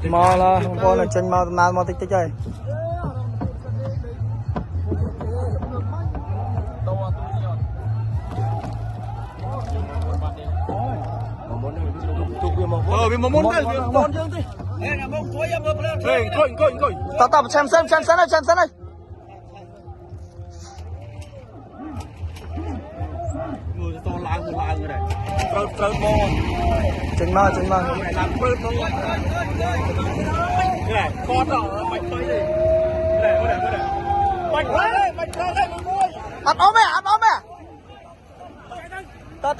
mò là không có là chân mò tích tích rồi vì một môn đây vì môn chứ đi coi tập xem sân đây người to lang người này trơn môn chân mò làm bớt nó này con đó mày chơi đi này mày chơi đây mua ăn ốm mẹ ta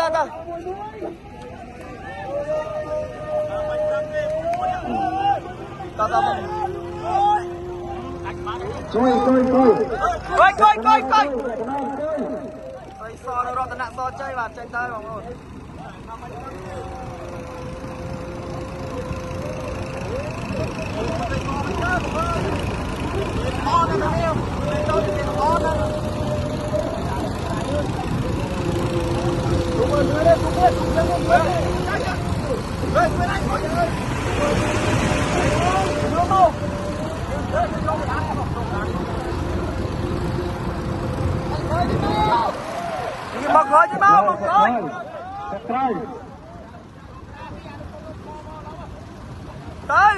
coi so nó rồi tận so chơi và tranh tay bằng rồi một khơi chứ bao một khơi tới